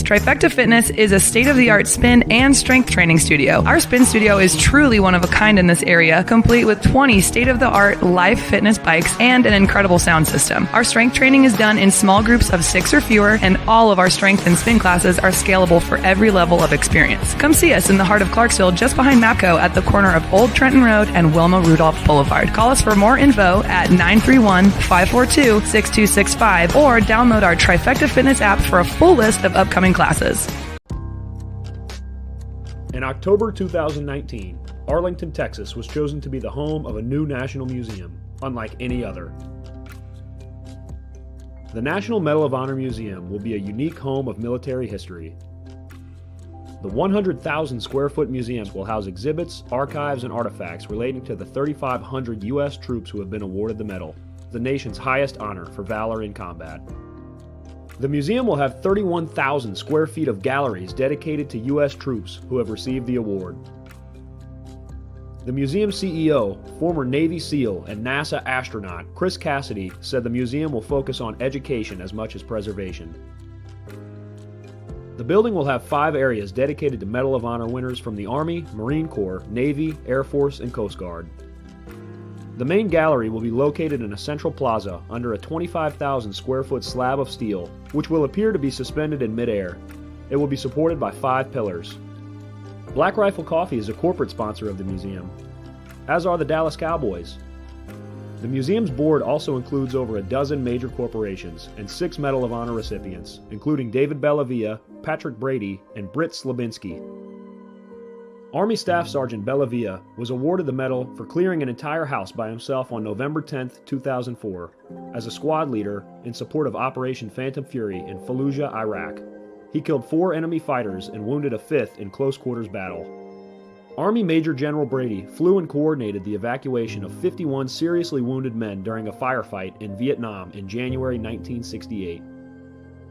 Trifecta Fitness is a state-of-the-art spin and strength training studio. Our spin studio is truly one of a kind in this area, complete with 20 state-of-the-art live fitness bikes and an incredible sound system. Our strength training is done in small groups of 6 or fewer, and all of our strength and spin classes are scalable for every level of experience. Come see us in the heart of Clarksville, just behind MAPCO at the corner of Old Trenton Road and Wilma Rudolph Boulevard. Call us for more info at 931-542-6265 or download our Trifecta Fitness app for a full list of upcoming classes. In October 2019, Arlington, Texas was chosen to be the home of a new national museum, unlike any other. The National Medal of Honor Museum will be a unique home of military history. The 100,000 square foot museum will house exhibits, archives, and artifacts relating to the 3,500 U.S. troops who have been awarded the medal, the nation's highest honor for valor in combat. The museum will have 31,000 square feet of galleries dedicated to U.S. troops who have received the award. The museum CEO, former Navy SEAL and NASA astronaut Chris Cassidy, said the museum will focus on education as much as preservation. The building will have 5 areas dedicated to Medal of Honor winners from the Army, Marine Corps, Navy, Air Force, and Coast Guard. The main gallery will be located in a central plaza under a 25,000 square foot slab of steel, which will appear to be suspended in midair. It will be supported by 5 pillars. Black Rifle Coffee is a corporate sponsor of the museum, as are the Dallas Cowboys. The museum's board also includes over a dozen major corporations and 6 Medal of Honor recipients, including David Bellavia, Patrick Brady, and Britt Slabinski. Army Staff Sergeant Bellavia was awarded the medal for clearing an entire house by himself on November 10, 2004, as a squad leader in support of Operation Phantom Fury in Fallujah, Iraq. He killed 4 enemy fighters and wounded a 5th in close quarters battle. Army Major General Brady flew and coordinated the evacuation of 51 seriously wounded men during a firefight in Vietnam in January 1968.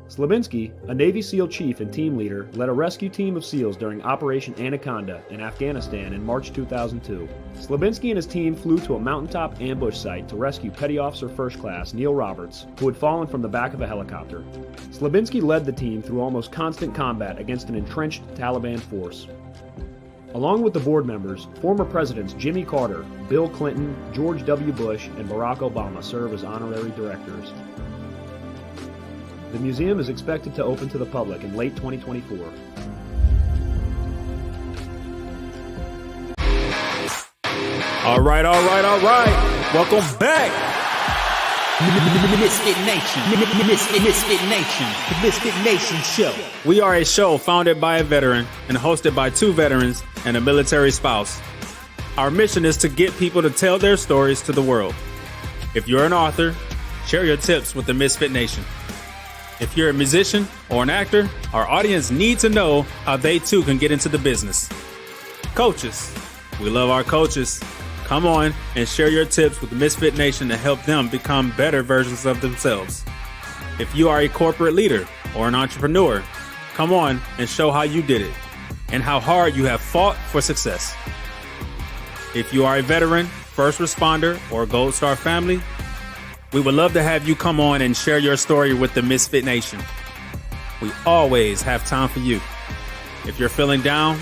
Slabinski, a Navy SEAL chief and team leader, led a rescue team of SEALs during Operation Anaconda in Afghanistan in March 2002. Slabinski and his team flew to a mountaintop ambush site to rescue Petty Officer First Class Neil Roberts, who had fallen from the back of a helicopter. Slabinski led the team through almost constant combat against an entrenched Taliban force. Along with the board members, former presidents Jimmy Carter, Bill Clinton, George W. Bush, and Barack Obama serve as honorary directors. The museum is expected to open to the public in late 2024. All right. Welcome back. MisFitNation, the MisFitNation show. We are a show founded by a veteran and hosted by 2 veterans and a military spouse. Our mission is to get people to tell their stories to the world. If you're an author, share your tips with the Misfit Nation. If you're a musician or an actor, our audience needs to know how they too can get into the business. Coaches, we love our coaches. Come on and share your tips with the Misfit Nation to help them become better versions of themselves. If you are a corporate leader or an entrepreneur, come on and show how you did it and how hard you have fought for success. If you are a veteran, first responder, or Gold Star family, we would love to have you come on and share your story with the Misfit Nation. We always have time for you. If you're feeling down,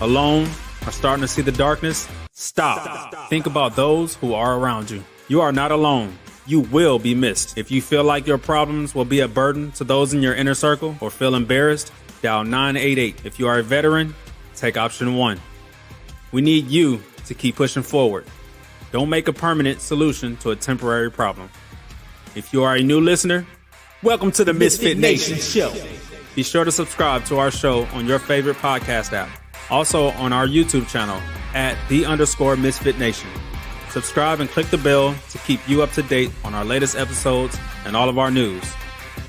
alone, or starting to see the darkness, stop. Think about those who are around you. You are not alone. You will be missed. If you feel like your problems will be a burden to those in your inner circle or feel embarrassed, dial 988. If you are a veteran, take option 1. We need you to keep pushing forward. Don't make a permanent solution to a temporary problem. If you are a new listener, welcome to the Misfit Nation show. Be sure to subscribe to our show on your favorite podcast app. Also on our YouTube channel at @the_MisfitNation. Subscribe and click the bell to keep you up to date on our latest episodes and all of our news.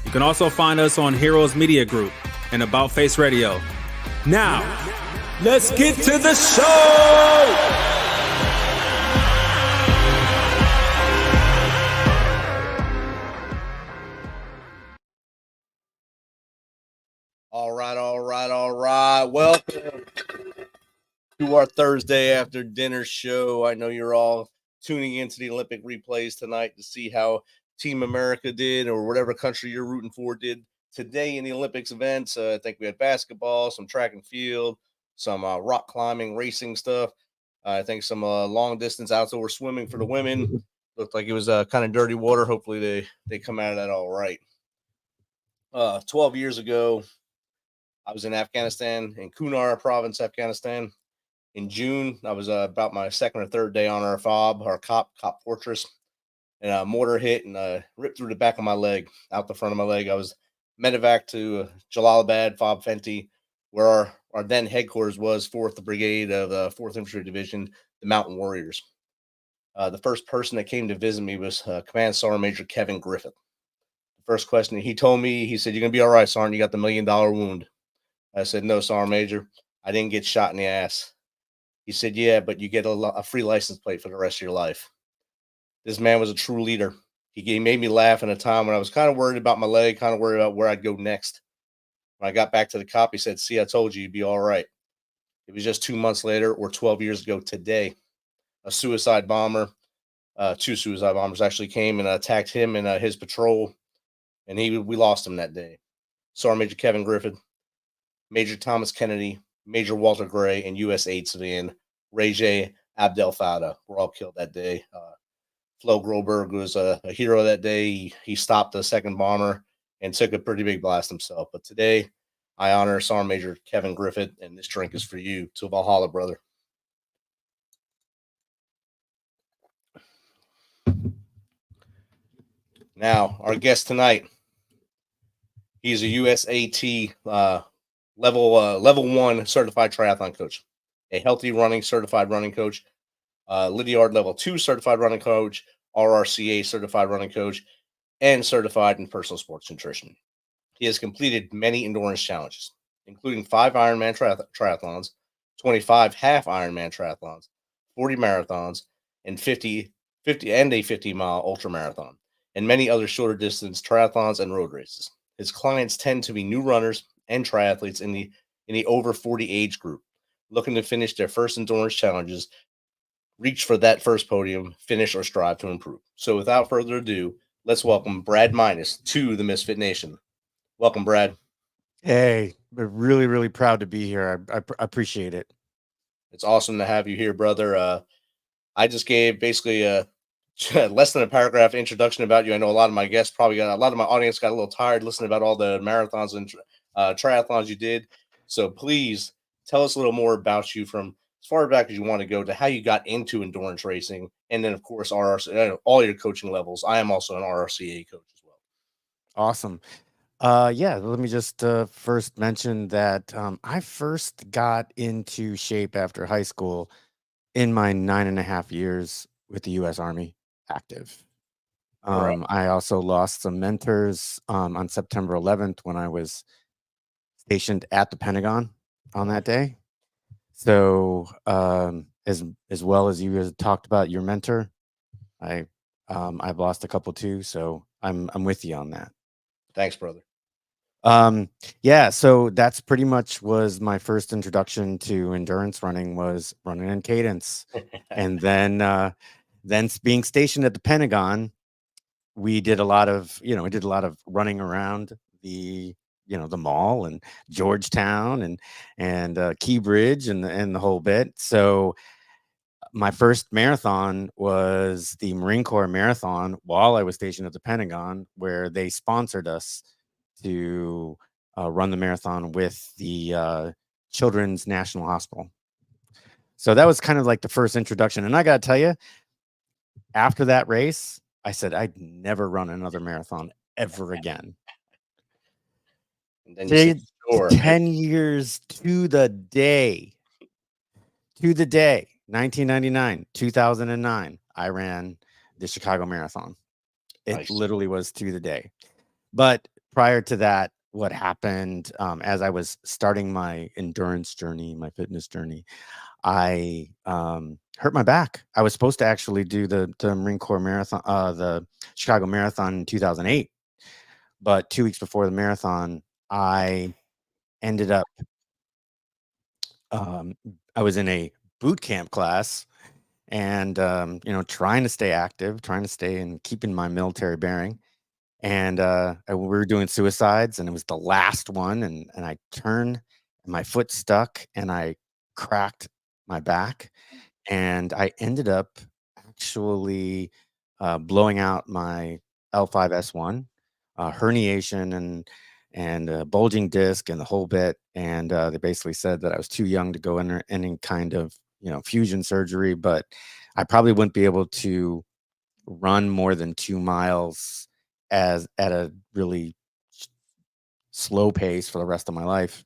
You can also find us on Heroes Media Group and About Face Radio. Now, let's get to the show! All right. Welcome to our Thursday after dinner show. I know you're all tuning into the Olympic replays tonight to see how Team America did or whatever country you're rooting for did today in the Olympics events, I think we had basketball, some track and field, some rock climbing, racing stuff. I think some long distance outdoor swimming for the women. Looked like it was kind of dirty water. Hopefully they come out of that all right. 12 years ago, I was in Afghanistan, in Kunar province, Afghanistan. In June, I was about my second or third day on our FOB, our COP Fortress, and a mortar hit and ripped through the back of my leg, out the front of my leg. I was medevac to Jalalabad, FOB Fenty, where our then headquarters was 4th Brigade of the 4th Infantry Division, the Mountain Warriors. The first person that came to visit me was Command Sergeant Major Kevin Griffith. The first question he told me, he said, "You're going to be all right, Sergeant. You got the $1 million wound." I said, "No, Sergeant Major. I didn't get shot in the ass." He said, "Yeah, but you get a free license plate for the rest of your life." This man was a true leader. He made me laugh in a time when I was kind of worried about my leg, kind of worried about where I'd go next. When I got back to the COP, he said, "See, I told you you'd be all right." It was just 2 months later, or 12 years ago today, a suicide bomber, 2 suicide bombers actually came and attacked him and his patrol, and we lost him that day. Sergeant Major Kevin Griffith, Major Thomas Kennedy, Major Walter Gray, and USAT civilian Ray J. Abdel Fada were all killed that day. Flo Groberg was a hero that day. He stopped the second bomber and took a pretty big blast himself. But today, I honor Sergeant Major Kevin Griffith, and this drink is for you. To Valhalla, brother. Now, our guest tonight, he's a USAT level 1 certified triathlon coach, a healthy running certified running coach, Lydiard level 2 certified running coach, RRCA certified running coach, and certified in personal sports nutrition. He has completed many endurance challenges, including 5 Ironman triathlons, 25 Half Ironman triathlons, 40 marathons, and 50 a 50-mile ultra marathon, and many other shorter distance triathlons and road races. His clients tend to be new runners and triathletes in the over 40 age group, looking to finish their first endurance challenges, reach for that first podium, finish, or strive to improve. So without further ado, let's welcome Brad Minus to the Misfit Nation. Welcome, Brad. Hey, we're really, really proud to be here. I appreciate it. It's awesome to have you here, brother. I just gave basically less than a paragraph introduction about you. I know a lot of my guests a lot of my audience got a little tired listening about all the marathons and triathlons you did. So please tell us a little more about you, from as far back as you want to go to how you got into endurance racing. And then, of course, RRCA, all your coaching levels. I am also an RRCA coach as well. Awesome. Yeah, let me just first mention that I first got into shape after high school in my 9.5 years with the U.S. Army active. Right. I also lost some mentors on September 11th when I was stationed at the Pentagon on that day. So as well as you guys talked about your mentor, I've lost a couple too. So I'm with you on that. Thanks, brother. Yeah, so that's pretty much was my first introduction to endurance running, was running in cadence. And then being stationed at the Pentagon, we did a lot of running around the mall and Georgetown and Key Bridge and the whole bit. So my first marathon was the Marine Corps marathon while I was stationed at the Pentagon, where they sponsored us to run the marathon with the Children's National Hospital. So that was kind of like the first introduction. And I got to tell you, after that race, I said I'd never run another marathon ever again. And then you said, sure. 10 years to the day, 1999, 2009, I ran the Chicago Marathon. It Nice. literally was to the day. But prior to that, what happened as I was starting my endurance journey, my fitness journey, I hurt my back. I was supposed to actually do the Marine Corps marathon, the Chicago Marathon in 2008. But 2 weeks before the marathon, I ended up, I was in a boot camp class and, trying to stay active, trying to stay and keeping my military bearing. And we were doing suicides, and it was the last one, and I turned, and my foot stuck, and I cracked my back, and I ended up actually blowing out my L5S1, herniation and bulging disc and the whole bit. And they basically said that I was too young to go in any kind of fusion surgery, but I probably wouldn't be able to run more than 2 miles as at a really slow pace for the rest of my life.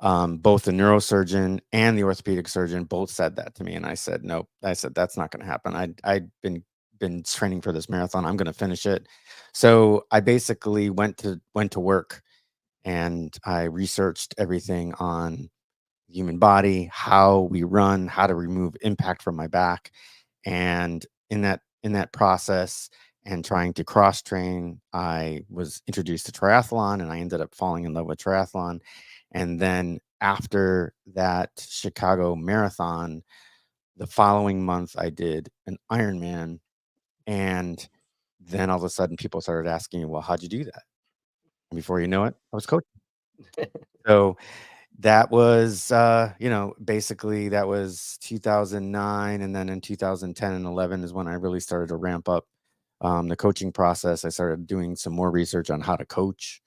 Both the neurosurgeon and the orthopedic surgeon both said that to me, and I said, nope. I said, that's not going to happen. I'd been training for this marathon. I'm going to finish it. So I basically went to work, and I researched everything on the human body, how we run, how to remove impact from my back. And in that process and trying to cross train, I was introduced to triathlon, and I ended up falling in love with triathlon. And then after that Chicago marathon, the following month I did an Ironman. And then all of a sudden people started asking me, well, how'd you do that? And before you know it, I was coaching. So that was, basically that was 2009. And then in 2010 and 11 is when I really started to ramp up the coaching process. I started doing some more research on how to coach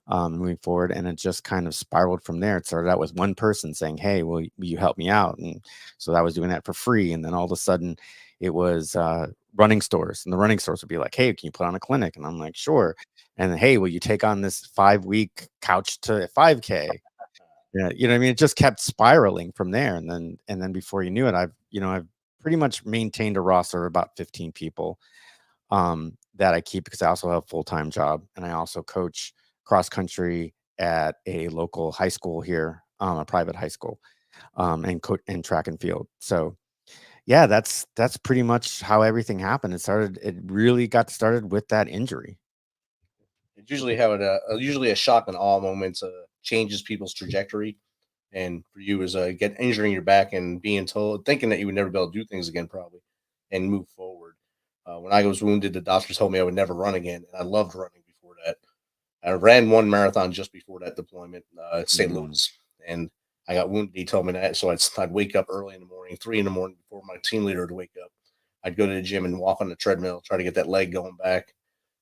moving forward. And it just kind of spiraled from there. It started out with one person saying, hey, will you help me out? And so I was doing that for free. And then all of a sudden it was running stores, and the running stores would be like, hey, can you put on a clinic? And I'm like, sure. And then, hey, will you take on this 5-week couch to 5K? Yeah, you know what I mean? It just kept spiraling from there. And then before you knew it, I've pretty much maintained a roster of about 15 people that I keep, because I also have a full-time job, and I also coach cross country at a local high school here, a private high school, and track and field. So yeah, that's pretty much how everything happened. It really got started with that injury. It's usually how usually a shock and awe moment changes people's trajectory. And for you is injuring your back and thinking that you would never be able to do things again, probably, and move forward. When I was wounded, the doctors told me I would never run again, and I loved running before that. I ran one marathon just before that deployment at St. Louis, and I got wounded. He told me that, so I'd wake up early in the morning, 3 a.m. before my team leader would wake up. I'd go to the gym and walk on the treadmill, try to get that leg going back,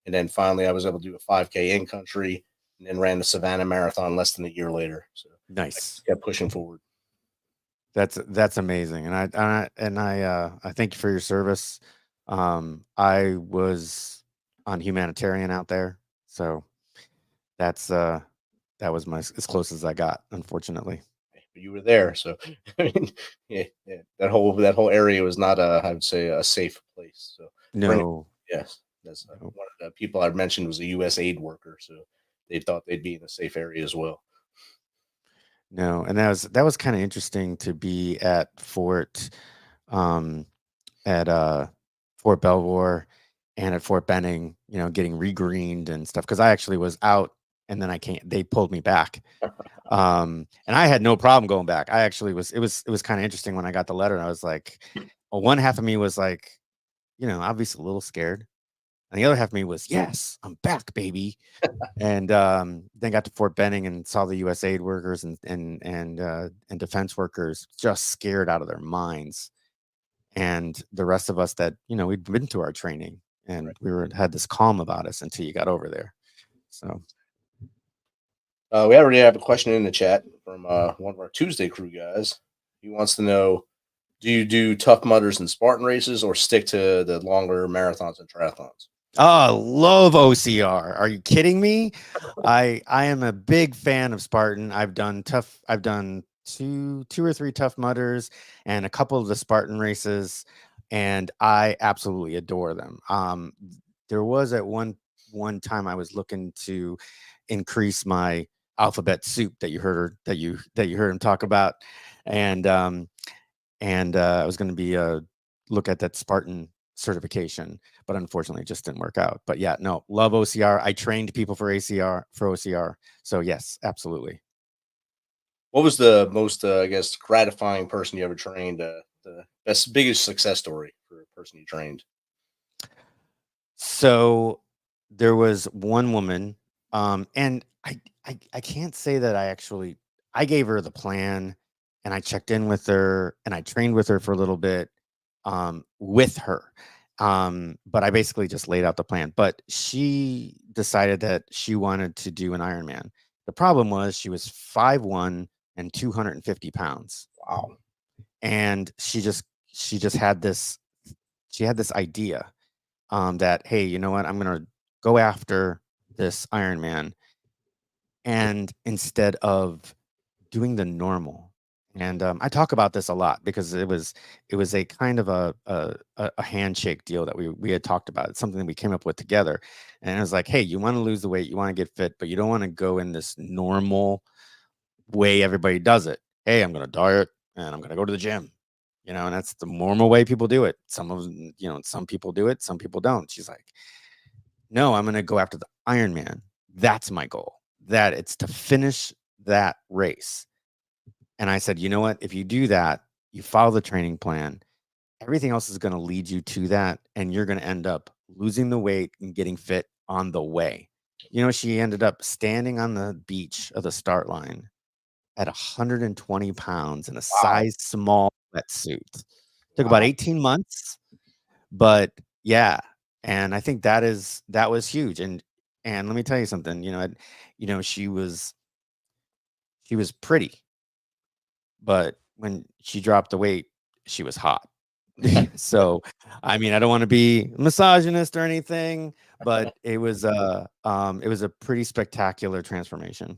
and then finally I was able to do a 5K in country, and then ran the Savannah Marathon less than a year later. So Nice. I kept pushing forward. That's amazing, and I thank you for your service. I was on humanitarian out there, so that was as close as I got, unfortunately. But you were there, so I mean, yeah, that whole area was not I would say a safe place. So No. yes, that's No. one of the people I'd mentioned was a USAID worker, so they thought they'd be in a safe area as well. No, and that was kind of interesting to be at um, Fort Belvoir and at Fort Benning, getting regreened and stuff. Because I actually was out, and then they pulled me back, and I had no problem going back. I actually was. It was kind of interesting when I got the letter. And I was like, well, one half of me was like, obviously a little scared, and the other half of me was, yes, I'm back, baby. And then got to Fort Benning and saw the USAID workers and defense workers just scared out of their minds, and the rest of us that we'd been to our training, and Right. had this calm about us until you got over there. So We already have a question in the chat from one of our Tuesday crew guys. He wants to know: do you do Tough Mudders and Spartan races, or stick to the longer marathons and triathlons? oh, love OCR. Are you kidding me? I am a big fan of Spartan. I've done two or three Tough Mudders and a couple of the Spartan races, and I absolutely adore them. There was at one time I was looking to increase my alphabet soup that you heard him talk about, and I was going to be look at that Spartan certification, but unfortunately it just didn't work out. But yeah, no, love OCR. I trained people for OCR. So yes, absolutely. What was the most, I guess, gratifying person you ever trained? The biggest success story for a person you trained? So there was one woman, and I can't say that I gave her the plan, and I checked in with her, and I trained with her for a little bit, with her. But I basically just laid out the plan. But she decided that she wanted to do an Ironman. The problem was she was 5'1" and 250 pounds. Wow. And she just had this idea, that, hey, you know what, I'm gonna go after this Ironman, and instead of doing the normal. And I talk about this a lot because it was a kind of a handshake deal that we had talked about. It's something that we came up with together, and it was like, hey, you want to lose the weight, you want to get fit, but you don't want to go in this normal way everybody does it. Hey, I'm going to diet and I'm going to go to the gym, and that's the normal way people do it. Some of them, some people do it, some people don't. She's like, no, I'm going to go after the Ironman. That's my goal. That it's to finish that race. And I said, you know what? If you do that, you follow the training plan, everything else is going to lead you to that. And you're going to end up losing the weight and getting fit on the way. She ended up standing on the beach of the start line at 120 pounds in a size small wetsuit. Took about 18 months, but yeah. And I think that was huge. And let me tell you something, she was pretty, but when she dropped the weight, she was hot. So, I mean, I don't want to be misogynist or anything, but it was a pretty spectacular transformation.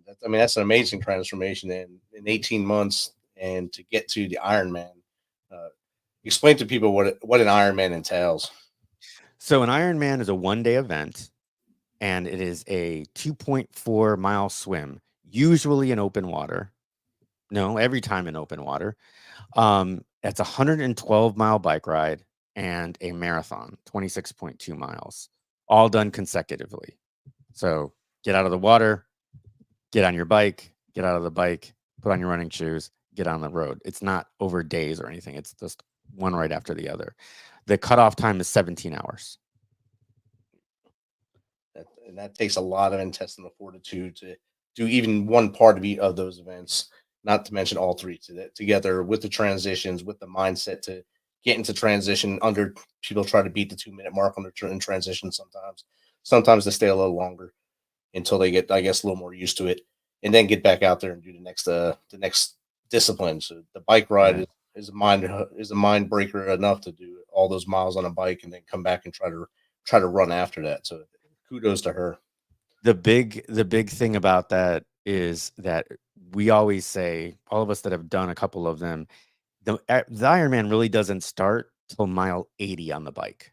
That's an amazing transformation in 18 months, and to get to the Ironman. Explain to people what an Ironman entails. So an Ironman is a one-day event, and it is a 2.4 mile swim, usually in open water. No, every time in open water. It's a 112-mile bike ride and a marathon, 26.2 miles, all done consecutively. So get out of the water, get on your bike, get out of the bike, put on your running shoes, get on the road. It's not over days or anything. It's just one right after the other. The cutoff time is 17 hours. And that takes a lot of intestinal fortitude to do even one part of those events, not to mention all three together with the transitions, with the mindset to get into transition. People try to beat the 2-minute mark in transition sometimes. Sometimes they stay a little longer until they get, I guess, a little more used to it, and then get back out there and do the next discipline. So the bike ride is a mind breaker enough to do all those miles on a bike and then come back and try to run after that. So kudos to her. The big thing about that is that we always say, all of us that have done a couple of them, the Ironman really doesn't start till mile 80 on the bike.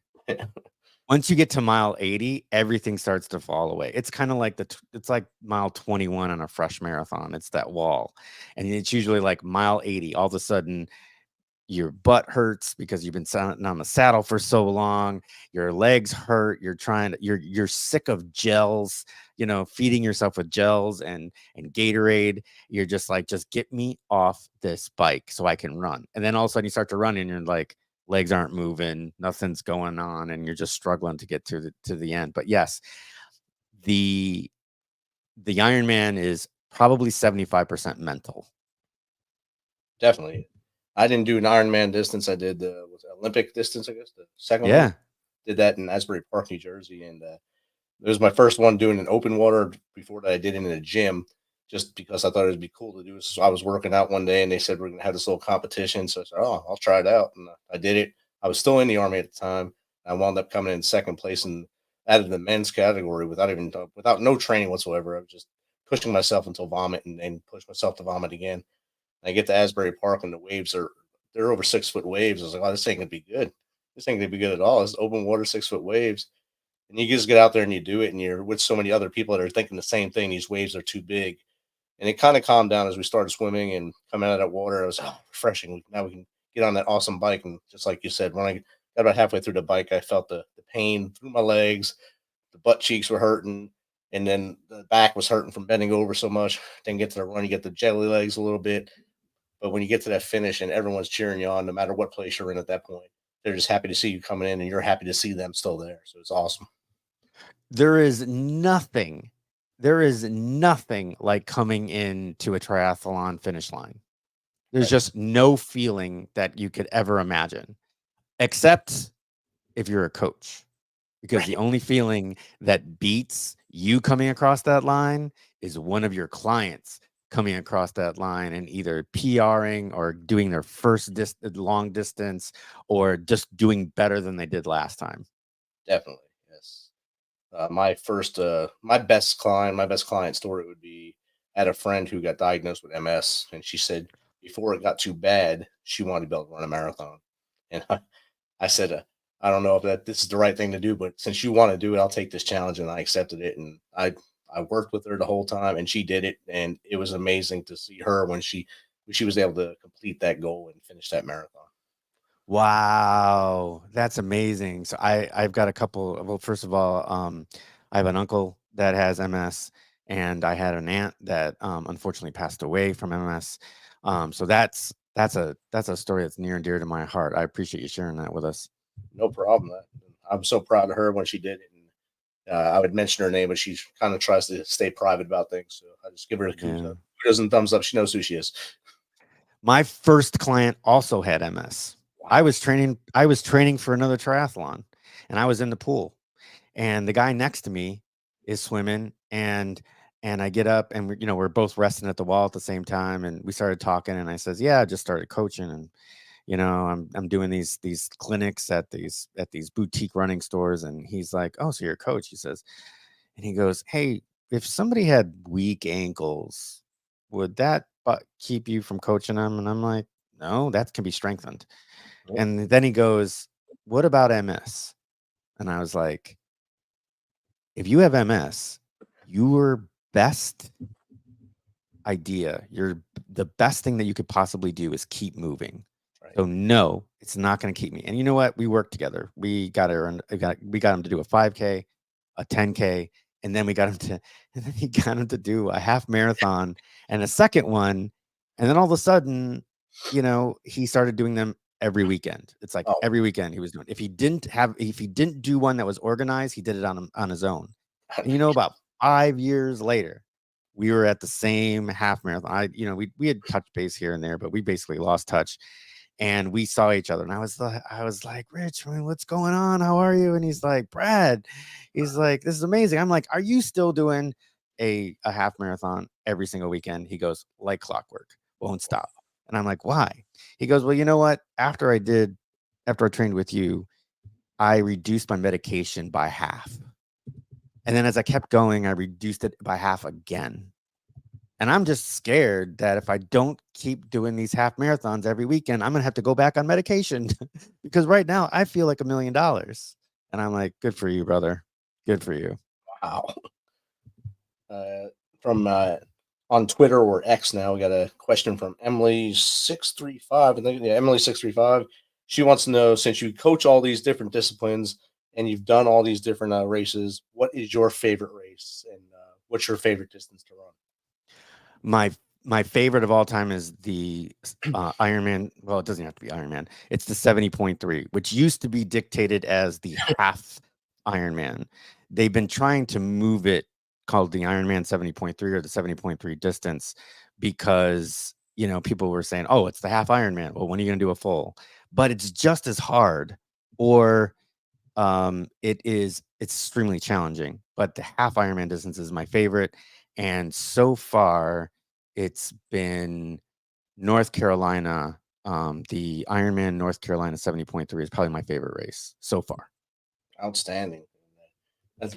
Once you get to mile 80, everything starts to fall away. It's kind of like it's like mile 21 on a fresh marathon. It's that wall. And it's usually like mile 80. All of a sudden, your butt hurts because you've been sitting on the saddle for so long. Your legs hurt. You're sick of gels, feeding yourself with gels and Gatorade. You're just like, just get me off this bike so I can run. And then all of a sudden you start to run and you're like, legs aren't moving, nothing's going on, and you're just struggling to get to the end. But yes, the Ironman is probably 75% mental. Definitely. I didn't do an Ironman distance. I did the Olympic distance, I guess, the second one. Yeah. Did that in Asbury Park, New Jersey, and it was my first one doing an open water. Before that, I did it in a gym, just because I thought it would be cool to do. So I was working out one day, and they said we're going to have this little competition. So I said, "Oh, I'll try it out," and I did it. I was still in the Army at the time. I wound up coming in second place out of the men's category without no training whatsoever. I was just pushing myself until vomit, and then push myself to vomit again. I get to Asbury Park and the waves they're over 6-foot waves. I was like, oh, this ain't gonna be good. This ain't gonna be good at all. It's open water, 6-foot waves. And you just get out there and you do it, and you're with so many other people that are thinking the same thing. These waves are too big. And it kind of calmed down as we started swimming and coming out of that water. It was refreshing. Now we can get on that awesome bike. And just like you said, when I got about halfway through the bike, I felt the pain through my legs. The butt cheeks were hurting. And then the back was hurting from bending over so much. Then get to the run, you get the jelly legs a little bit. But when you get to that finish and everyone's cheering you on, no matter what place you're in at that point, they're just happy to see you coming in, and you're happy to see them still there. So it's awesome. there is nothing like coming into a triathlon finish line. There's just no feeling that you could ever imagine, except if you're a coach, because the only feeling that beats you coming across that line is one of your clients coming across that line and either PRing or doing their first long distance or just doing better than they did last time. Definitely, yes. My best client story would be, I had a friend who got diagnosed with MS, and she said before it got too bad, she wanted to be able to run a marathon. And I said, I don't know if this is the right thing to do, but since you want to do it, I'll take this challenge. And I accepted it. And I worked with her the whole time, and she did it. And it was amazing to see her when she was able to complete that goal and finish that marathon. Wow, that's amazing. So I've got a couple. Well, first of all, I have an uncle that has MS, and I had an aunt that unfortunately passed away from MS. So that's a story that's near and dear to my heart. I appreciate you sharing that with us. No problem. I'm so proud of her when she did it. And I would mention her name, but she kind of tries to stay private about things. So I just give her a kudos and thumbs up. She knows who she is. My first client also had MS. I was training for another triathlon, and I was in the pool, and the guy next to me is swimming, and I get up, and we're both resting at the wall at the same time, and we started talking, and I says, yeah, I just started coaching, and I'm doing these clinics at these boutique running stores. And he's like, oh, so you're a coach? He says, and he goes, hey, if somebody had weak ankles, would that keep you from coaching them? And I'm like, no, that can be strengthened. And then he goes, what about MS? And I was like, if you have MS, your best idea, the best thing that you could possibly do is keep moving. Right. So no, it's not going to keep me. And you know what? We worked together. We got him to do a 5K, a 10K, and then he got him to do a half marathon and a second one. And then all of a sudden, he started doing them every weekend. It's like every weekend he was doing. If he didn't do one that was organized, he did it on his own. And about 5 years later, we were at the same half marathon. We had touched base here and there, but we basically lost touch. And we saw each other, and I was like, Rich, what's going on? How are you? And he's like, Brad, he's like, this is amazing. I'm like, are you still doing a half marathon every single weekend? He goes, like clockwork, won't stop. And I'm like, why? He goes, well, you know what? After I trained with you, I reduced my medication by half. And then as I kept going, I reduced it by half again. And I'm just scared that if I don't keep doing these half marathons every weekend, I'm going to have to go back on medication because right now I feel like $1 million. And I'm like, good for you, brother. Good for you. Wow. From on Twitter or X now, we got a question from Emily635. I think, yeah, Emily635. She wants to know, since you coach all these different disciplines and you've done all these different races, what is your favorite race and what's your favorite distance to run? My favorite of all time is the Ironman. Well, it doesn't have to be Ironman. It's the 70.3, which used to be dictated as the Half Ironman. They've been trying to move it, called the Ironman 70.3 or the 70.3 distance, because people were saying, oh, it's the Half Ironman. Well, when are you going to do a full? But it's just as hard, or it's extremely challenging. But the Half Ironman distance is my favorite. And so far, it's been North Carolina. The Ironman North Carolina 70.3 is probably my favorite race so far. Outstanding. I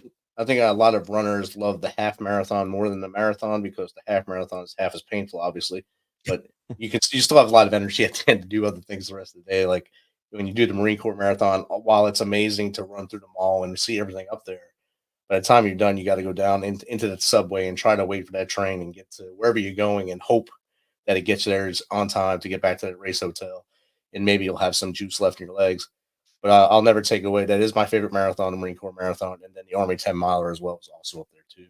think a lot of runners love the half marathon more than the marathon because the half marathon is half as painful, obviously. But you still have a lot of energy at the end to do other things the rest of the day. Like when you do the Marine Corps marathon, while it's amazing to run through them all and see everything up there, by the time you're done, you got to go down into the subway and try to wait for that train and get to wherever you're going and hope that it gets there on time to get back to the race hotel. And maybe you'll have some juice left in your legs. But I'll never take away, that is my favorite marathon, the Marine Corps marathon. And then the Army 10 miler as well is also up there too.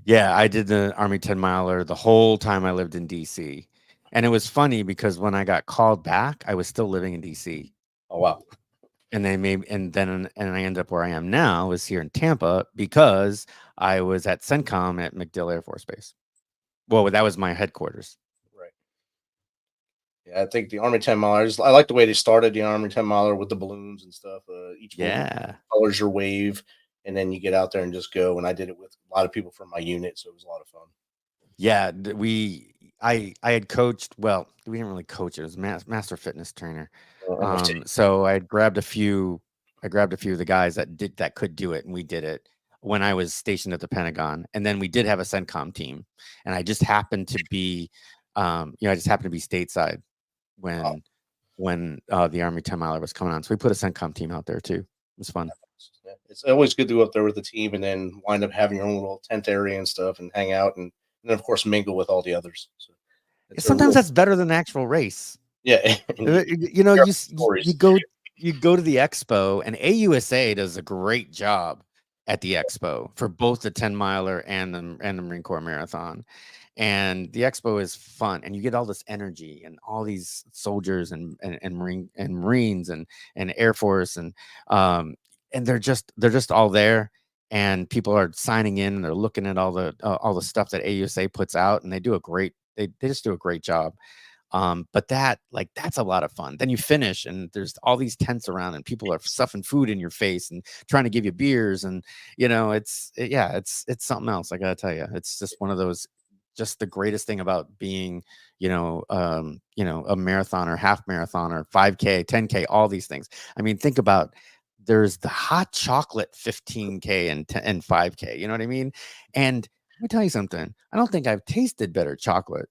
Yeah, I did the Army 10 miler the whole time I lived in DC. And it was funny because when I got called back, I was still living in DC. Oh, wow. And then I ended up where I am now is here in Tampa because I was at CENTCOM at MacDill Air Force Base. Well, that was my headquarters. Right. Yeah, I think the Army 10 milers, I like the way they started the Army 10 miler with the balloons and stuff. Each balloon colors your wave, and then you get out there and just go. And I did it with a lot of people from my unit, so it was a lot of fun. Yeah, I had coached. Well, we didn't really coach. It was master fitness trainer. So I grabbed a few of the guys that could do it, and we did it when I was stationed at the Pentagon. And then we did have a CENTCOM team, and I just happened to be, stateside when the Army 10 miler was coming on. So we put a CENTCOM team out there too. It was fun. Yeah, it's always good to go up there with the team and then wind up having your own little tent area and stuff and hang out and then of course mingle with all the others. So sometimes that's better than the actual race. Yeah. You go to the expo, and AUSA does a great job at the expo for both the 10 miler and the Marine Corps Marathon. And the expo is fun, and you get all this energy and all these soldiers and Marines and Air Force and they're just all there, and people are signing in and they're looking at all the stuff that AUSA puts out, and they just do a great job. But that's a lot of fun. Then you finish and there's all these tents around and people are stuffing food in your face and trying to give you beers. And, it's something else. I gotta tell you, it's just one of those, just the greatest thing about being, a marathon or half marathon or 5K, 10K, all these things. I mean, think about, there's the hot chocolate 15K and 5K, you know what I mean? And let me tell you something, I don't think I've tasted better chocolate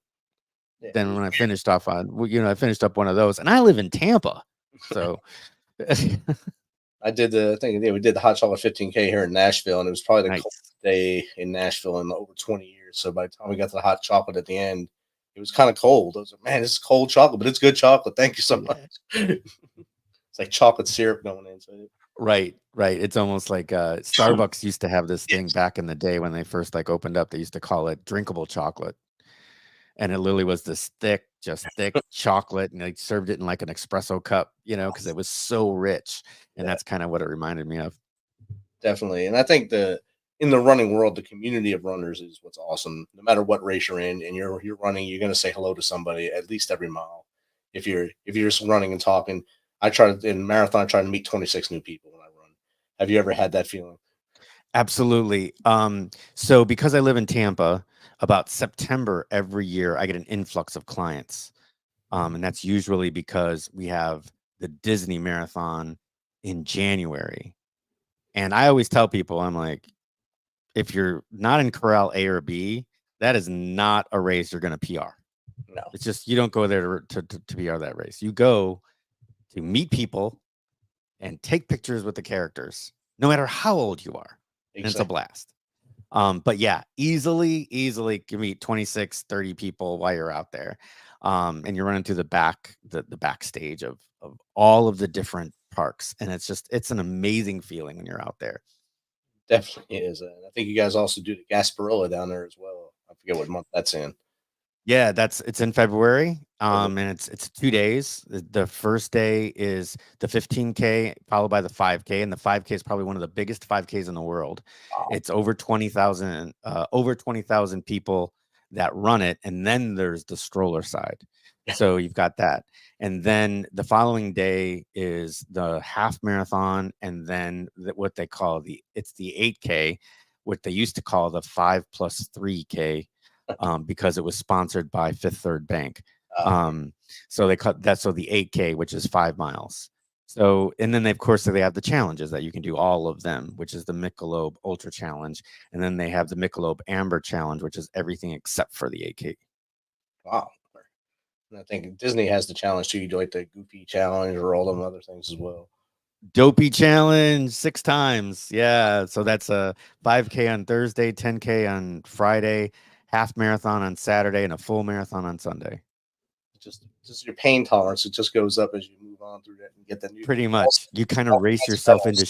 than when I finished up one of those, and I live in Tampa, so I did we did the hot chocolate 15K here in Nashville, and it was probably the coldest day in Nashville in over 20 years. So by the time we got to the hot chocolate at the end, it was kind of cold. I was like, man, this is cold chocolate, but it's good chocolate. Thank you so much. It's like chocolate syrup going into it. Right. It's almost like Starbucks used to have this thing back in the day when they first opened up. They used to call it drinkable chocolate. And it literally was this thick chocolate, and they served it in like an espresso cup, because it was so rich. And that's kind of what it reminded me of. Definitely. And I think in the running world, the community of runners is what's awesome. No matter what race you're in and you're running, you're going to say hello to somebody at least every mile. If you're just running and talking, in marathon, I try to meet 26 new people when I run. Have you ever had that feeling? Absolutely. So because I live in Tampa, about September every year, I get an influx of clients. And that's usually because we have the Disney Marathon in January. And I always tell people, I'm like, if you're not in corral A or B, that is not a race you're going to PR. No. It's just, you don't go there to PR that race. You go to meet people and take pictures with the characters, no matter how old you are. Exactly. And it's a blast. But yeah, easily can meet 26, 30 people while you're out there. And you're running through the backstage of all of the different parks. And it's an amazing feeling when you're out there. Definitely is. I think you guys also do the Gasparilla down there as well. I forget what month that's in. Yeah, it's in February. And it's 2 days. The first day is the 15K, followed by the 5K, and the 5K is probably one of the biggest 5Ks in the world. Wow. It's over 20,000 people that run it, and then there's the stroller side. So you've got that. And then the following day is the half marathon, and then what they call it's the 8K, what they used to call the 5+3K. Because it was sponsored by Fifth Third Bank. So they cut that. So the 8K, which is 5 miles. So, and then they have the challenges that you can do all of them, which is the Michelob Ultra Challenge. And then they have the Michelob Amber Challenge, which is everything except for the 8K. Wow. And I think Disney has the challenge too. You do like the Goofy Challenge or all them other things as well. Dopey Challenge 6 times. Yeah. So that's a 5K on Thursday, 10K on Friday, half marathon on Saturday, and a full marathon on Sunday. Just your pain tolerance, it just goes up as you move on through that and get that new. Pretty much, you kind of race yourself into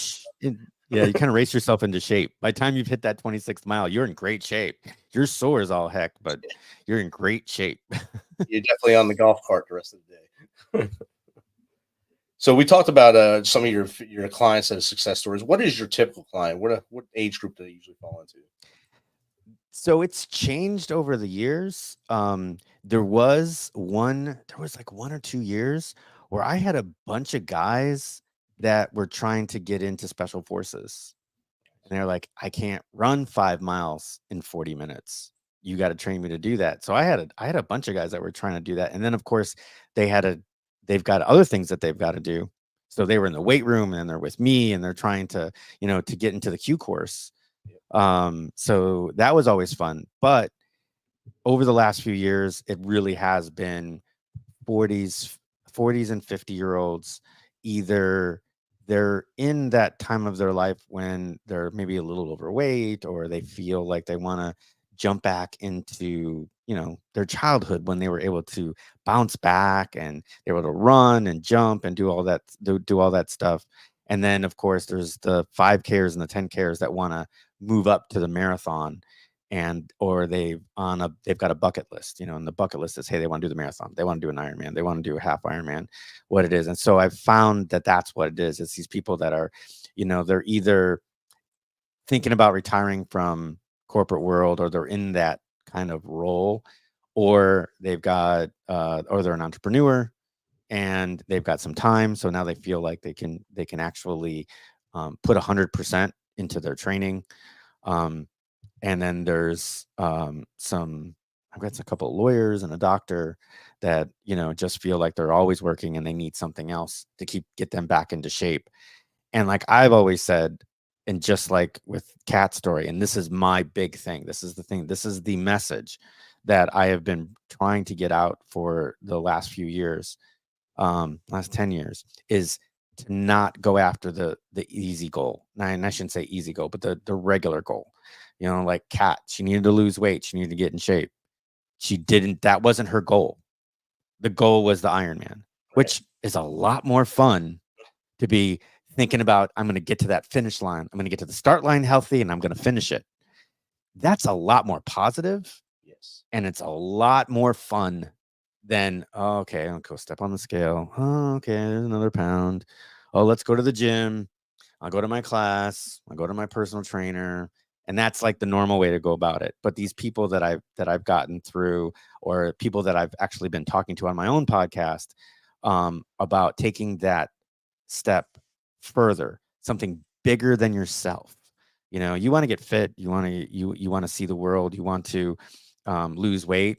shape. By the time you've hit that 26th mile, you're in great shape. You're sore as all heck, but you're in great shape. You're definitely on the golf cart the rest of the day. So we talked about some of your clients that are success stories. What is your typical client? What age group do they usually fall into? So it's changed over the years. There was like 1 or 2 years where I had a bunch of guys that were trying to get into special forces. And they're like, I can't run 5 miles in 40 minutes. You got to train me to do that. So I had a bunch of guys that were trying to do that. And then of course they've got other things that they've got to do. So they were in the weight room and they're with me and they're trying to, to get into the Q course. So that was always fun. But over the last few years, it really has been 40s and 50-year-olds. Either they're in that time of their life when they're maybe a little overweight, or they feel like they want to jump back into, their childhood when they were able to bounce back and they were able to run and jump and do all that stuff. And then of course there's the 5Kers and the 10Kers that want to move up to the marathon, or they've got a bucket list, and the bucket list is, hey, they want to do the marathon, they want to do an Ironman, they want to do a half Ironman, what it is. And so I've found that that's what it is. It's these people that are, they're either thinking about retiring from corporate world, or they're in that kind of role, or they've got, or they're an entrepreneur and they've got some time. So now they feel like they can actually put 100% into their training. And then there's I've got a couple of lawyers and a doctor that, just feel like they're always working and they need something else to get them back into shape. And like I've always said, and just like with Kat's story, and this is my big thing, this is the message that I have been trying to get out for the last few years, last 10 years, is to not go after the easy goal. And I shouldn't say easy goal, but the regular goal. Like Kat, she needed to lose weight, she needed to get in shape. That wasn't her goal. The goal was the Ironman, which is a lot more fun to be thinking about. I'm going to get to that finish line. I'm going to get to the start line healthy and I'm going to finish it. That's a lot more positive. Yes. And it's a lot more fun than, oh, okay, I'll go step on the scale. Oh, okay, there's another pound. Oh, let's go to the gym. I'll go to my class. I'll go to my personal trainer. And that's like the normal way to go about it. But these people that I've gotten through, or people that I've actually been talking to on my own podcast, about taking that step further, something bigger than yourself. You want to get fit, you want to see the world, you want to lose weight.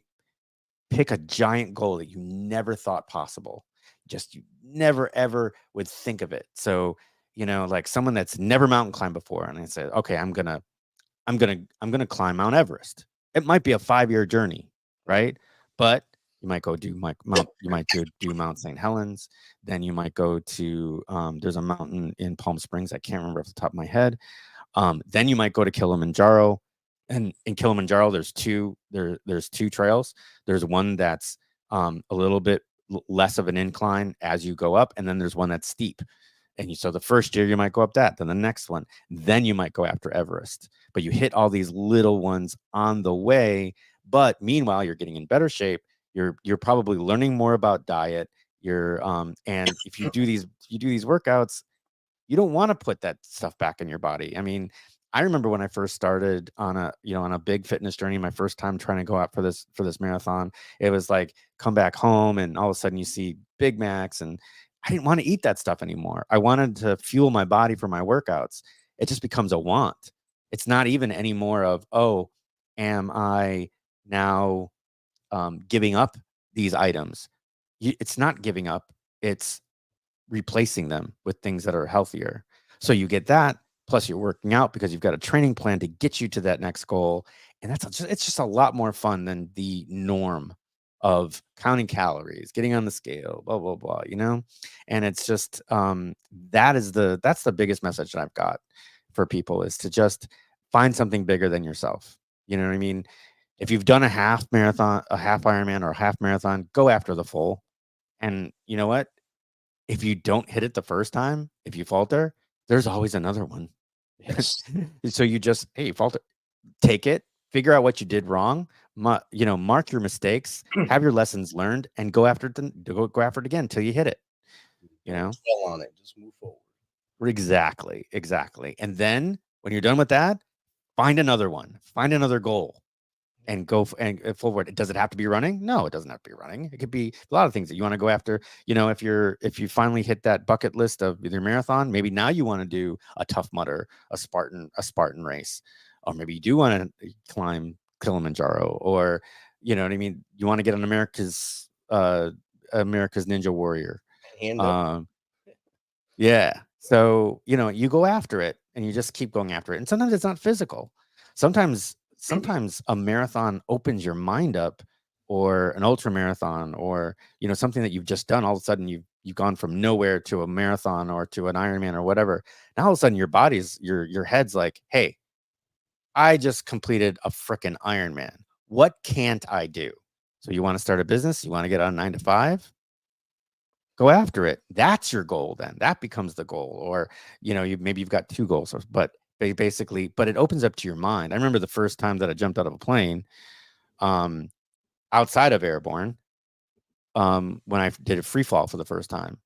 Pick a giant goal that you never thought possible. Just you never ever would think of it. So, like someone that's never mountain climbed before, and I said, okay, I'm gonna climb Mount Everest. It might be a 5-year journey, right? But you might go do Mount St. Helens. Then you might go to there's a mountain in Palm Springs, I can't remember off the top of my head. Then you might go to Kilimanjaro. And in Kilimanjaro, there's two trails. There's one that's a little bit less of an incline as you go up, and then there's one that's steep. And so the first year you might go up that, then the next one, then you might go after Everest. But you hit all these little ones on the way. But meanwhile, you're getting in better shape. You're probably learning more about diet. And if you do these workouts, you don't want to put that stuff back in your body. I mean, I remember when I first started on a big fitness journey, my first time trying to go out for this marathon, it was like, come back home and all of a sudden you see Big Macs, and I didn't want to eat that stuff anymore. I wanted to fuel my body for my workouts. It just becomes a want. It's not even anymore of, oh, am I now giving up these items? It's not giving up. It's replacing them with things that are healthier. So you get that, plus you're working out because you've got a training plan to get you to that next goal. And it's just a lot more fun than the norm of counting calories, getting on the scale, blah, blah, blah, And it's just, that's the biggest message that I've got for people, is to just find something bigger than yourself. You know what I mean? If you've done a half marathon, a half Ironman, or a half marathon, go after the full. And you know what? If you don't hit it the first time, if you falter, there's always another one. Yes. So you just, hey, falter, take it, figure out what you did wrong, mark your mistakes, have your lessons learned, and go after it again until you hit it. you know? Dwell on it. Just move forward. Exactly. And then when you're done with that, find another one, find another goal and go and forward. Does it have to be running? No, it doesn't have to be running. It could be a lot of things that you want to go after. You know, if you finally hit that bucket list of your marathon, maybe now you want to do a Tough Mudder, a Spartan race, or maybe you do want to climb Kilimanjaro, or you know what I mean. You want to get on America's Ninja Warrior. Hand up. Yeah. So, you know, you go after it and you just keep going after it. And sometimes it's not physical. Sometimes a marathon opens your mind up, or an ultra marathon, or, you know, something that you've just done. All of a sudden you've gone from nowhere to a marathon or to an Ironman or whatever. Now all of a sudden your head's like, hey, I just completed a freaking Ironman. What can't I do? So you want to start a business? You want to get on 9 to 5? Go after it. That's your goal. Then that becomes the goal. Or, you know, you've got two goals, but it opens up to your mind. I remember the first time that I jumped out of a plane, outside of airborne, when I did a free fall for the first time.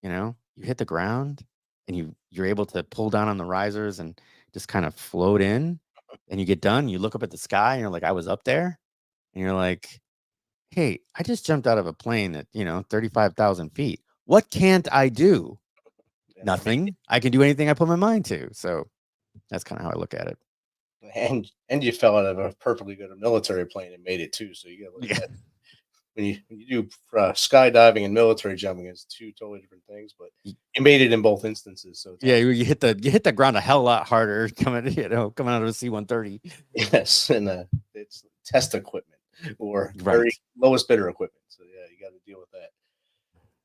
You know, you hit the ground and you're able to pull down on the risers and just kind of float in, and you get done. You look up at the sky and you're like, I was up there, and you're like, hey, I just jumped out of a plane at, 35,000 feet. What can't I do? Nothing. I can do anything I put my mind to. So that's kind of how I look at it. And you fell out of a perfectly good military plane and made it too. So you got when you do skydiving and military jumping, it's two totally different things. But you made it in both instances. So yeah, you hit the ground a hell lot harder coming out of a C-130. Yes, and it's test equipment. Or very lowest bidder equipment. So yeah, you got to deal with that.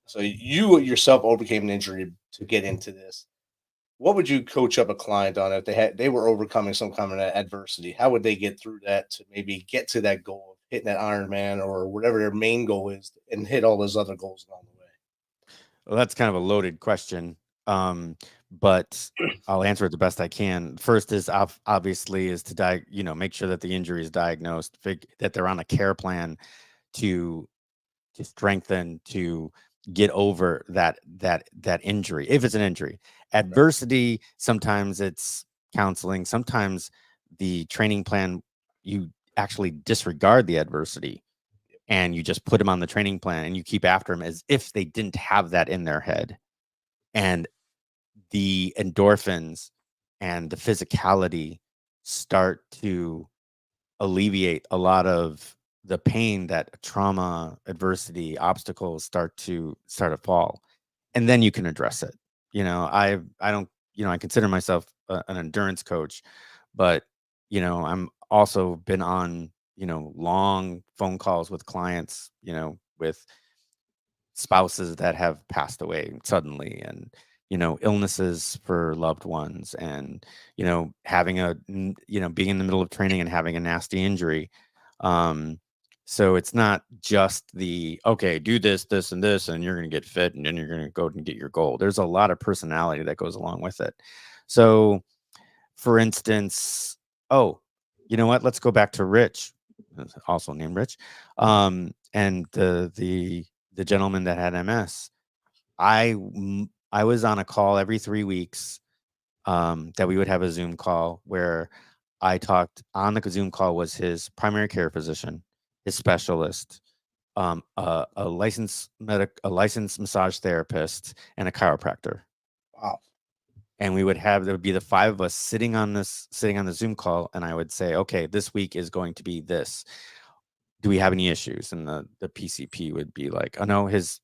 So you yourself overcame an injury to get into this. What would you coach up a client on if they were overcoming some kind of adversity? How would they get through that to maybe get to that goal of hitting that Ironman or whatever their main goal is, and hit all those other goals along the way? Well, that's kind of a loaded question. But I'll answer it the best I can. First is obviously is to make sure that the injury is diagnosed, that they're on a care plan to strengthen, to get over that injury. If it's an injury, adversity, sometimes it's counseling. Sometimes the training plan, you actually disregard the adversity and you just put them on the training plan and you keep after them as if they didn't have that in their head. And the endorphins and the physicality start to alleviate a lot of the pain that trauma, adversity, obstacles start to fall. And then you can address it. I consider myself an endurance coach, but, I'm also been on, long phone calls with clients, with spouses that have passed away suddenly, and illnesses for loved ones, and having being in the middle of training and having a nasty injury. So it's not just okay, do this and this and you're going to get fit and then you're going to go and get your goal. There's a lot of personality that goes along with it. So for instance, you know what, let's go back to Rich, also named Rich, and the gentleman that had MS. I was on a call every 3 weeks, that we would have a Zoom call where I talked. On the Zoom call was his primary care physician, his specialist, a licensed massage therapist, and a chiropractor. Wow. And there would be the five of us sitting on the Zoom call, and I would say, okay, this week is going to be this. Do we have any issues? And the PCP would be like, oh no, his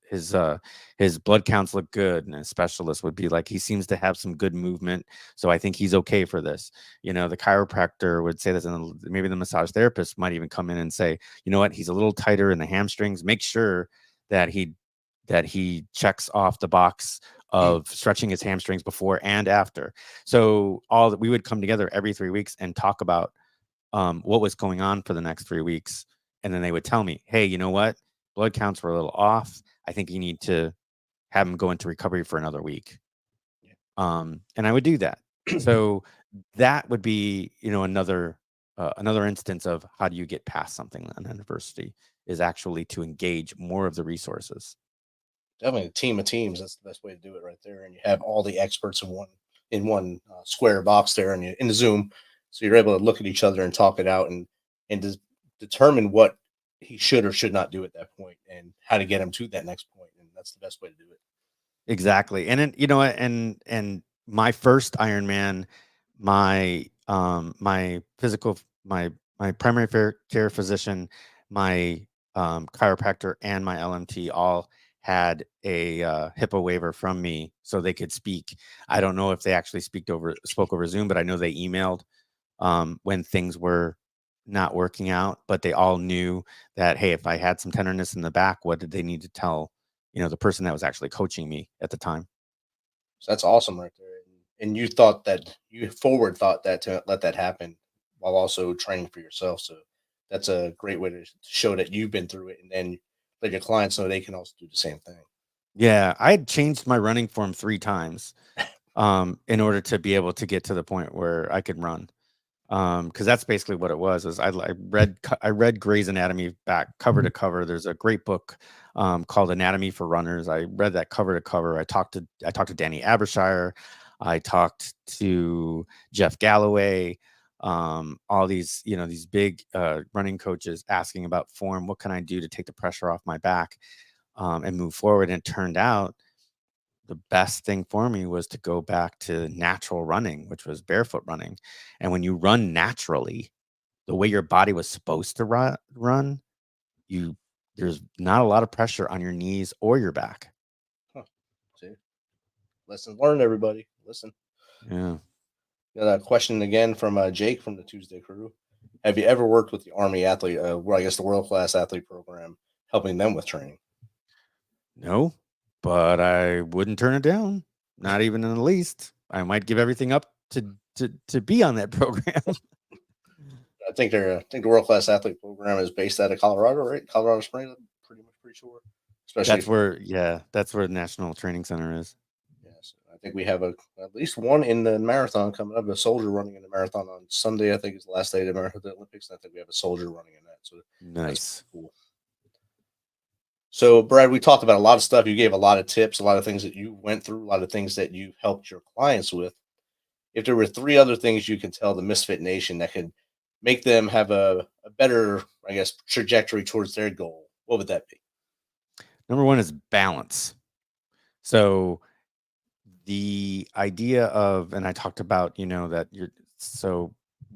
blood counts look good. And his specialist would be like, he seems to have some good movement, so I think he's okay for this. The chiropractor would say this, and maybe the massage therapist might even come in and say, you know what, he's a little tighter in the hamstrings. Make sure that he checks off the box of stretching his hamstrings before and after. So we would come together every 3 weeks and talk about what was going on for the next 3 weeks. And then they would tell me, hey, you know what? Blood counts were a little off. I think you need to have him go into recovery for another week. And I would do that. So that would be, another instance of how do you get past something. An adversity is actually to engage more of the resources. Definitely a team of teams. That's the best way to do it right there. And you have all the experts in one square box there, and you in the Zoom, so you're able to look at each other and talk it out and determine what he should or should not do at that point and how to get him to that next point. And that's the best way to do it. Exactly. And then, you know, and my first Ironman, my my physical my primary care physician, my chiropractor, and my LMT all had a HIPAA waiver from me so they could speak. I don't know if they actually spoke over Zoom, but I know they emailed when things were not working out, but they all knew that, hey, if I had some tenderness in the back, what did they need to tell, you know, the person that was actually coaching me at the time? So that's awesome right there. And you thought that to let that happen while also training for yourself. So that's a great way to show that you've been through it, and then let your clients know they can also do the same thing. Yeah, I had changed my running form 3 times in order to be able to get to the point where I could run. Because that's basically what it was. Is I read Gray's Anatomy back cover to cover. There's a great book called Anatomy for Runners. I read that cover to cover. I talked to Danny Abershire. I talked to Jeff Galloway. All these, you know, these big running coaches asking about form. What can I do to take the pressure off my back and move forward? And it turned out the best thing for me was to go back to natural running, which was barefoot running. And when you run naturally, the way your body was supposed to run, there's not a lot of pressure on your knees or your back. Huh. See, lesson learned, everybody. Listen. Yeah. Got a question again from Jake from the Tuesday crew. Have you ever worked with the Army athlete, I guess the World Class Athlete Program, helping them with training? No, but I wouldn't turn it down. Not even in the least. I might give everything up to be on that program. I think the World Class Athlete Program is based out of Colorado, right? Colorado Springs, I'm pretty sure. Especially that's where the National Training Center is. Yes, I think we have at least one in the marathon coming up. A soldier running in the marathon on Sunday. I think is the last day of the Olympics. And I think we have a soldier running in that. So nice. Cool. So, Brad, we talked about a lot of stuff. You gave a lot of tips, a lot of things that you went through, a lot of things that you helped your clients with. If there were 3 other things you can tell the Misfit Nation that could make them have a better, I guess, trajectory towards their goal, what would that be? Number 1 is balance. So the idea of, and I talked about, you know, that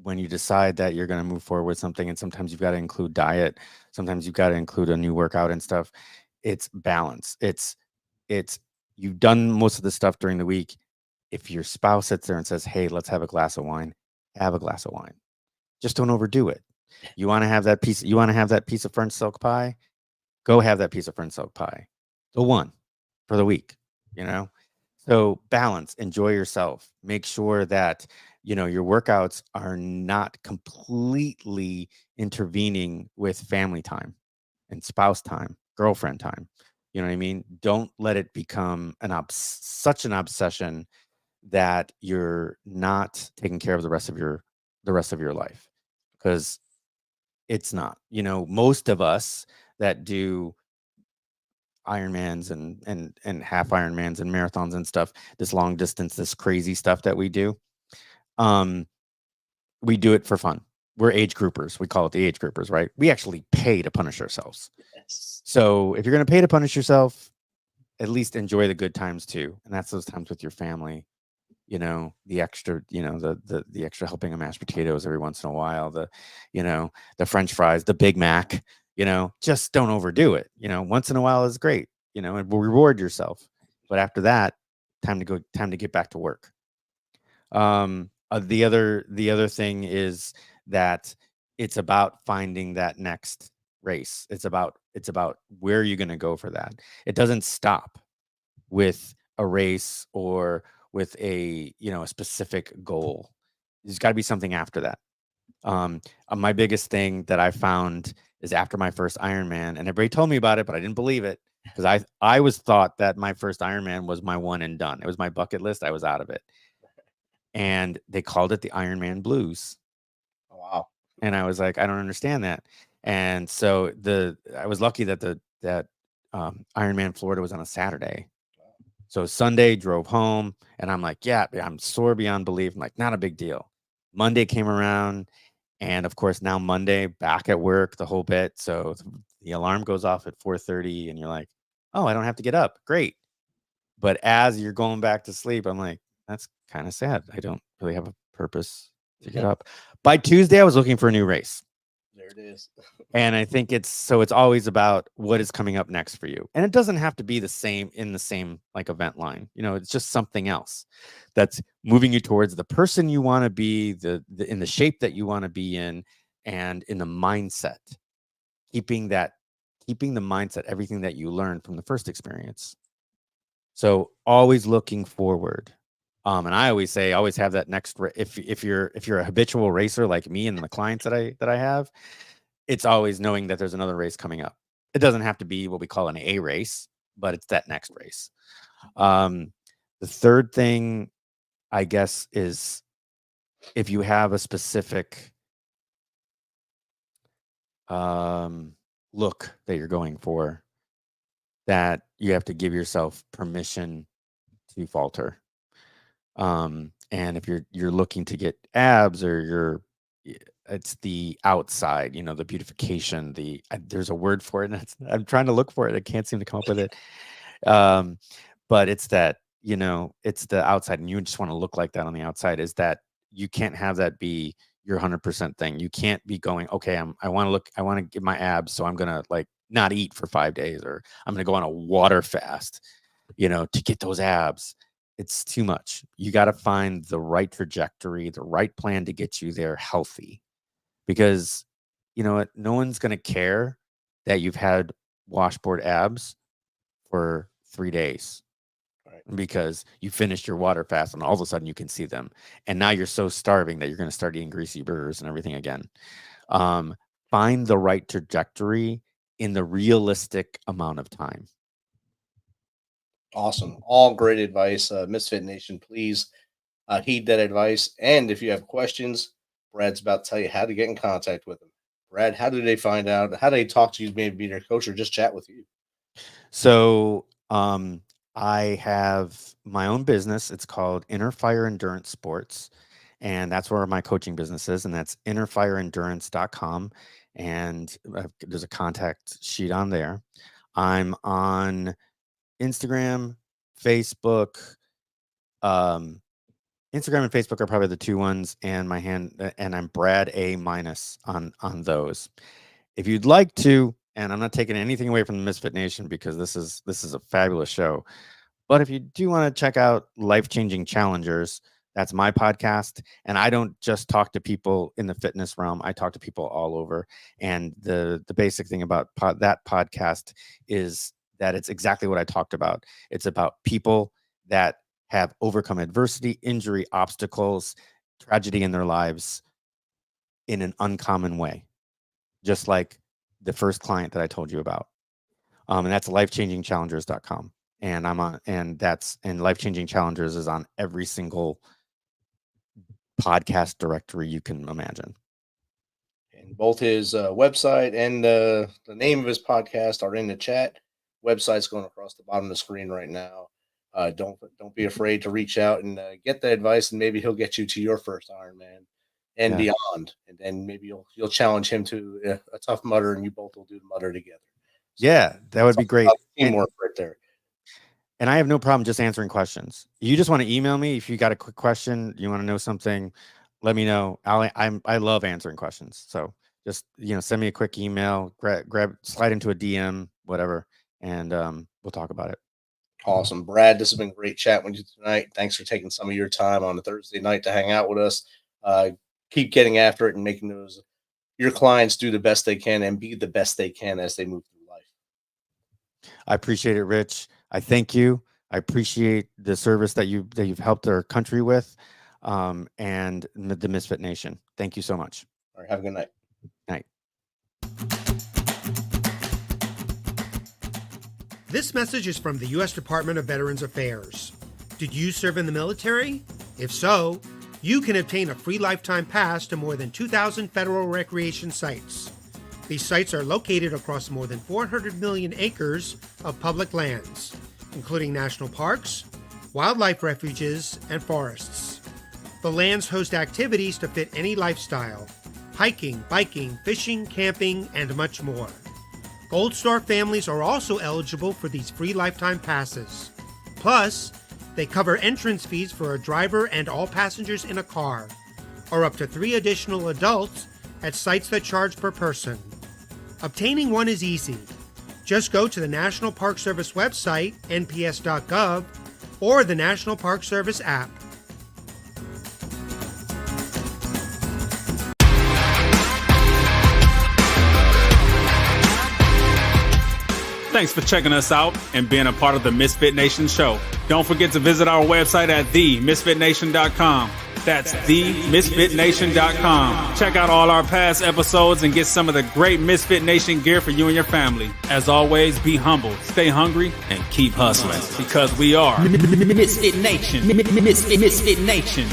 when you decide that you're going to move forward with something, and sometimes you've got to include diet, sometimes you've got to include a new workout and stuff. It's balance. It's you've done most of the stuff during the week. If your spouse sits there and says, hey, let's have a glass of wine, have a glass of wine. Just don't overdo it. You want to have that piece of French silk pie? Go have that piece of French silk pie. The one for the week, you know? So balance, enjoy yourself. Make sure that, you know, your workouts are not completely intervening with family time and spouse time, girlfriend time. You know what I mean? Don't let it become such an obsession that you're not taking care of the rest of your life, because it's not. You know, most of us that do Ironmans and half Ironmans and marathons and stuff, this long distance, this crazy stuff that we do, we do it for fun. We're age groupers. We call it the age groupers, right? We actually pay to punish ourselves. Yes. So if you're going to pay to punish yourself, at least enjoy the good times too. And that's those times with your family, you know, the extra, you know, the extra helping of mashed potatoes every once in a while, you know, the French fries, the Big Mac, you know, just don't overdo it. You know, once in a while is great, you know, and reward yourself. But after that, time to get back to work. The other thing is that it's about finding that next race. It's about where you're going to go for that. It doesn't stop with a race or with a, you know, a specific goal. There's got to be something after that. My biggest thing that I found is after my first Ironman, and everybody told me about it, but I didn't believe it, because I was thought that my first Ironman was my one and done. It was my bucket list. I was out of it. And they called it the Ironman Blues. Oh, wow. And I was like, I don't understand that. And so I was lucky that Ironman Florida was on a Saturday. So Sunday drove home and I'm like, yeah, I'm sore beyond belief. I'm like, not a big deal. Monday came around. And of course, now Monday, back at work, the whole bit. So the alarm goes off at 4:30 and you're like, oh, I don't have to get up. Great. But as you're going back to sleep, I'm like, that's kind of sad. I don't really have a purpose to get up. By Tuesday, I was looking for a new race. There it is. And I think it's always about what is coming up next for you. And it doesn't have to be the same like event line. It's just something else that's moving you towards the person you want to be, in the shape that you want to be in, and in the mindset, keeping the mindset, everything that you learned from the first experience. So always looking forward. And I always say, always have that next, if you're a habitual racer like me and the clients that I have, it's always knowing that there's another race coming up. It doesn't have to be what we call an A race, but it's that next race. The third thing, I guess, is if you have a specific look that you're going for, that you have to give yourself permission to falter. And if you're looking to get abs, or it's the outside, the beautification, there's a word for it. And I'm trying to look for it. I can't seem to come up with it. But it's that, it's the outside, and you just want to look like that on the outside, is that you can't have that be your 100% thing. You can't be going, okay, I want to get my abs, so I'm going to like not eat for 5 days, or I'm going to go on a water fast, to get those abs. It's too much. You got to find the right trajectory, the right plan to get you there healthy, because you know what? No one's going to care that you've had washboard abs for 3 days, right? Because you finished your water fast and all of a sudden you can see them. And now you're so starving that you're going to start eating greasy burgers and everything again. Find the right trajectory in the realistic amount of time. Awesome. All great advice. MisFitNation, please heed that advice. And if you have questions, Brad's about to tell you how to get in contact with him. Brad, how do they find out? How do they talk to you, maybe be their coach, or just chat with you? So I have my own business. It's called Inner Fire Endurance Sports. And that's where my coaching business is. And that's innerfireendurance.com. And there's a contact sheet on there. I'm on Instagram, Facebook. Instagram and Facebook are probably the two ones, and and I'm Brad A- on those. If you'd like to, and I'm not taking anything away from the Misfit Nation, because this is a fabulous show, but if you do want to check out Life-Changing Challengers, that's my podcast, and I don't just talk to people in the fitness realm. I talk to people all over, and the basic thing about that podcast is that it's exactly what I talked about. It's about people that have overcome adversity, injury, obstacles, tragedy in their lives in an uncommon way, just like the first client that I told you about. And that's lifechangingchallengers.com. And I'm on, and Life-Changing Challengers is on every single podcast directory you can imagine. And both his website and the name of his podcast are in the chat. Website's going across the bottom of the screen right now. Don't be afraid to reach out and get the advice, and maybe he'll get you to your first Ironman and beyond. And then maybe you'll challenge him to a tough mudder, and you both will do the mudder together. So yeah, that would be great. Teamwork right there. And I have no problem just answering questions. You just want to email me if you got a quick question, you want to know something, let me know. I love answering questions. So just send me a quick email, slide into a DM, whatever, and we'll talk about it. Awesome. Brad, this has been great chatting with you tonight. Thanks for taking some of your time on a Thursday night to hang out with us. Keep getting after it and making your clients do the best they can and be the best they can as they move through life. I appreciate it, Rich. I thank you. I appreciate the service that you've helped our country with, and the Misfit Nation. Thank you so much. All right. Have a good night. Night. This message is from the U.S. Department of Veterans Affairs. Did you serve in the military? If so, you can obtain a free lifetime pass to more than 2,000 federal recreation sites. These sites are located across more than 400 million acres of public lands, including national parks, wildlife refuges, and forests. The lands host activities to fit any lifestyle: hiking, biking, fishing, camping, and much more. Gold Star families are also eligible for these free lifetime passes. Plus, they cover entrance fees for a driver and all passengers in a car, or up to 3 additional adults at sites that charge per person. Obtaining one is easy. Just go to the National Park Service website, nps.gov, or the National Park Service app. Thanks for checking us out and being a part of the Misfit Nation show. Don't forget to visit our website at themisfitnation.com. That's themisfitnation.com. Check out all our past episodes and get some of the great Misfit Nation gear for you and your family. As always, be humble, stay hungry, and keep hustling, because we are Misfit Nation. Misfit Nation.